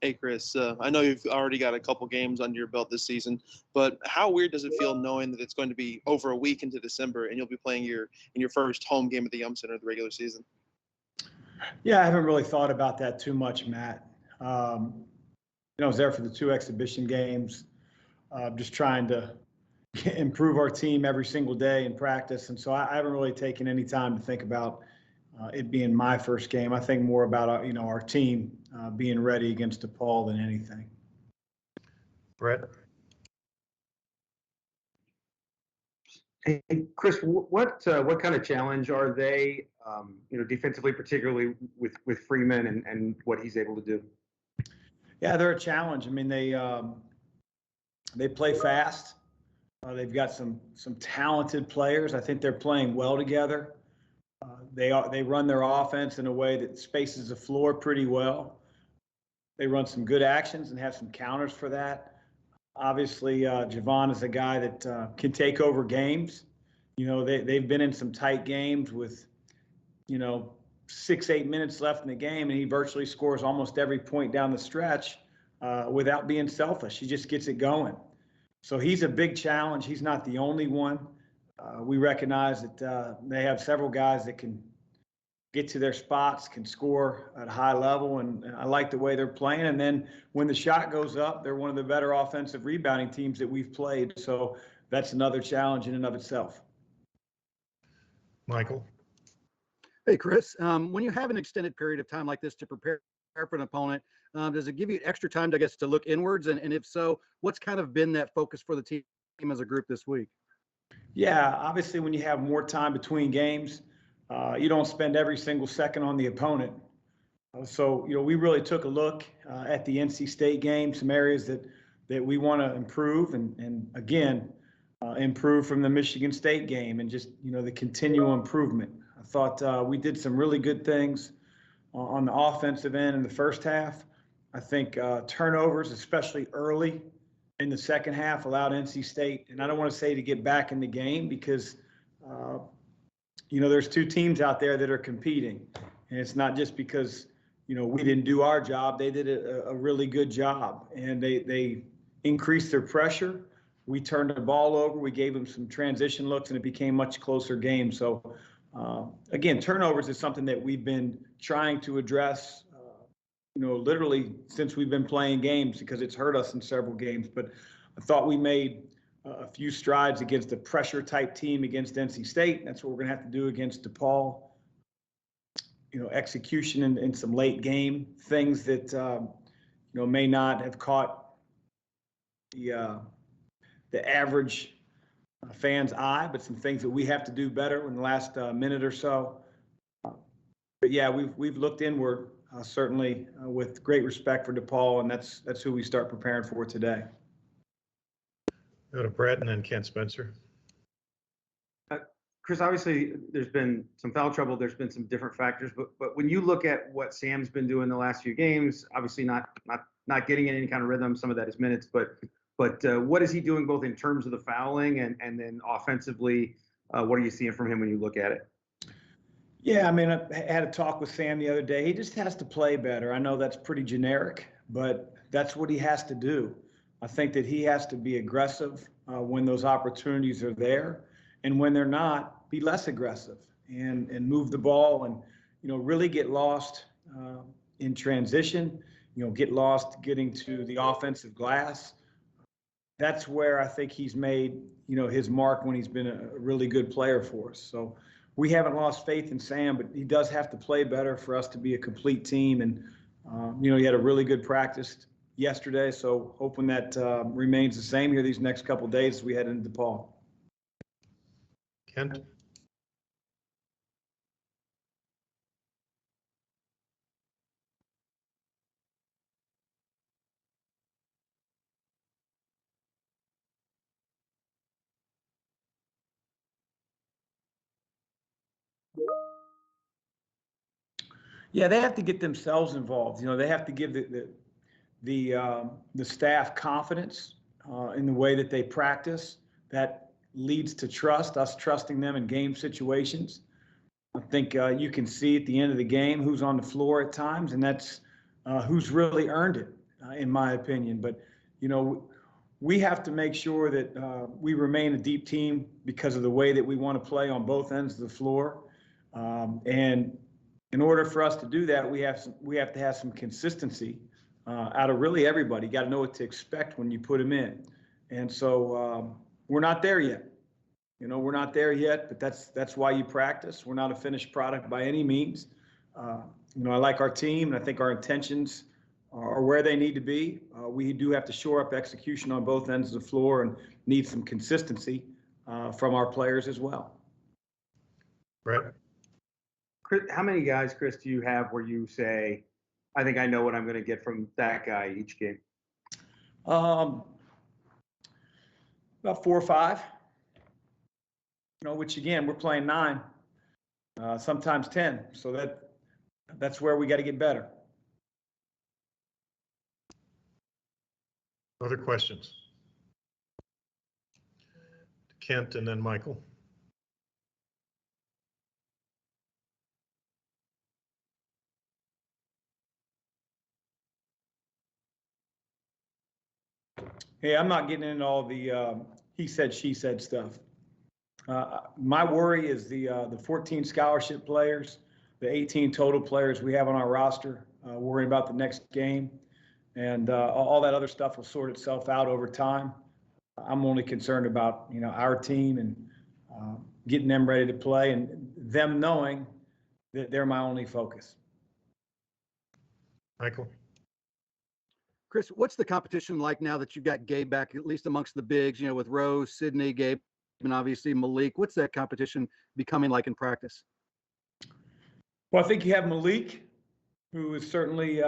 Hey, Chris, I know you've already got a couple games under your belt this season, but how weird does it feel knowing that it's going to be over a week into December and you'll be playing your first home game at the Yum Center of the regular season? Yeah, I haven't really thought about that too much, Matt. I was there for the 2 exhibition games, just trying to improve our team every single day in practice. And so I haven't really taken any time to think about it being my first game. I think more about our team being ready against DePaul than anything. Brett? Hey, Chris, what kind of challenge are they, defensively, particularly with Freeman and what he's able to do? Yeah, they're a challenge. I mean, they play fast. They've got some talented players. I think they're playing well together. They run their offense in a way that spaces the floor pretty well. They run some good actions and have some counters for that. Obviously, Javon is a guy that can take over games. They've been in some tight games with, 6-8 minutes left in the game, and he virtually scores almost every point down the stretch without being selfish. He just gets it going. So he's a big challenge. He's not the only one. We recognize that they have several guys that can get to their spots, can score at a high level, and I like the way they're playing. And then when the shot goes up, they're one of the better offensive rebounding teams that we've played. So that's another challenge in and of itself. Michael? Hey, Chris, when you have an extended period of time like this to prepare for an opponent, does it give you extra time, to look inwards? And if so, what's kind of been that focus for the team as a group this week? Yeah, obviously when you have more time between games, you don't spend every single second on the opponent. So we really took a look at the NC State game, some areas that we want to improve, and again, improve from the Michigan State game, and just the continual improvement. I thought we did some really good things on the offensive end in the first half. I think turnovers, especially early in the second half, allowed NC State, and I don't want to say to get back in the game, because there's 2 teams out there that are competing, and it's not just because we didn't do our job. They did a really good job, and they increased their pressure. We turned the ball over. We gave them some transition looks, and it became a much closer game. So again, turnovers is something that we've been trying to address, literally since we've been playing games, because it's hurt us in several games. But I thought we made a few strides against a pressure type team against NC State. That's what we're going to have to do against DePaul. Execution in some late game things that may not have caught the average fan's eye, but some things that we have to do better in the last minute or so. But yeah, we've looked inward, certainly with great respect for DePaul, and that's who we start preparing for today. Go to Brett and then Kent Spencer. Chris, obviously there's been some foul trouble. There's been some different factors, but when you look at what Sam's been doing the last few games, obviously not getting in any kind of rhythm. Some of that is minutes, but what is he doing both in terms of the fouling and then offensively? What are you seeing from him when you look at it? Yeah, I mean, I had a talk with Sam the other day. He just has to play better. I know that's pretty generic, but that's what he has to do. I think that he has to be aggressive when those opportunities are there, and when they're not, be less aggressive and move the ball and really get lost in transition. Get lost getting to the offensive glass. That's where I think he's made his mark when he's been a really good player for us. So we haven't lost faith in Sam, but he does have to play better for us to be a complete team. And he had a really good practice yesterday, so hoping that remains the same here these next couple of days as we head into DePaul. Kent? Yeah, they have to get themselves involved. They have to give the staff confidence in the way that they practice. That leads to trust, us trusting them in game situations. I think you can see at the end of the game who's on the floor at times, and that's who's really earned it. in my opinion. But, you know, we have to make sure that we remain a deep team because of the way that we want to play on both ends of the floor. And in order for us to do that, we have to have some consistency out of really everybody. You got to know what to expect when you put them in. And so we're not there yet. You know, we're not there yet, but that's why you practice. We're not a finished product by any means. You know, I like our team, and I think our intentions are where they need to be. We do have to shore up execution on both ends of the floor and need some consistency from our players as well. Brett? Chris, how many guys, Chris, do you have where you say, I think I know what I'm going to get from that guy each game? About 4 or 5. You know, which again, we're playing 9, sometimes 10. So that's where we got to get better. Other questions? Kent and then Michael. Hey, I'm not getting into all the he said, she said stuff. My worry is the 14 scholarship players, the 18 total players we have on our roster, worrying about the next game. And all that other stuff will sort itself out over time. I'm only concerned about, you know, our team and getting them ready to play and them knowing that they're my only focus. Michael? Chris, what's the competition like now that you've got Gabe back, at least amongst the bigs, you know, with Rose, Sydney, Gabe, and obviously Malik? What's that competition becoming like in practice? Well, I think you have Malik, who has certainly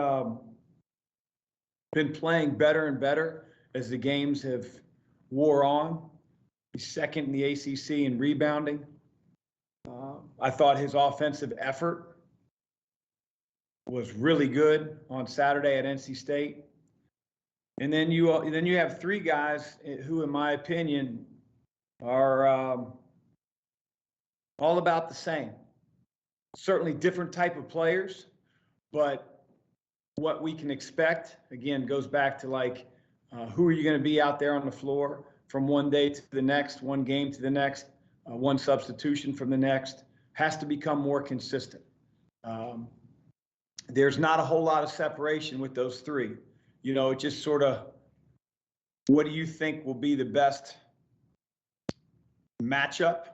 been playing better and better as the games have wore on. He's second in the ACC in rebounding. I thought his offensive effort was really good on Saturday at NC State. And then you have 3 guys who, in my opinion, are all about the same. Certainly different type of players, but what we can expect, again, goes back to like, who are you going to be out there on the floor from one day to the next, one game to the next, one substitution from the next, has to become more consistent. There's not a whole lot of separation with those 3. You know, it just sort of, what do you think will be the best matchup?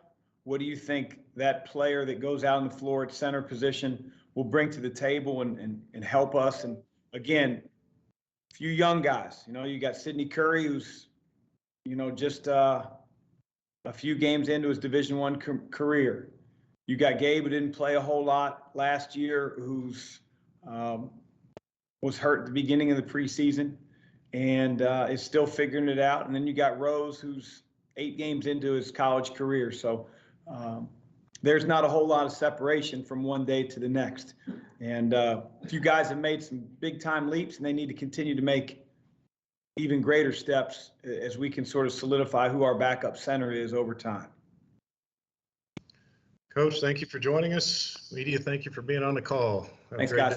What do you think that player that goes out on the floor at center position will bring to the table and help us? And again, a few young guys, you know, you got Sidney Curry, who's, you know, just a few games into his Division I career. You got Gabe, who didn't play a whole lot last year, who's was hurt at the beginning of the preseason and is still figuring it out. And then you got Rose, who's 8 games into his college career. So there's not a whole lot of separation from one day to the next. And a few guys have made some big time leaps, and they need to continue to make even greater steps as we can sort of solidify who our backup center is over time. Coach, thank you for joining us. Media, thank you for being on the call. Have a Thanks, great guys. day.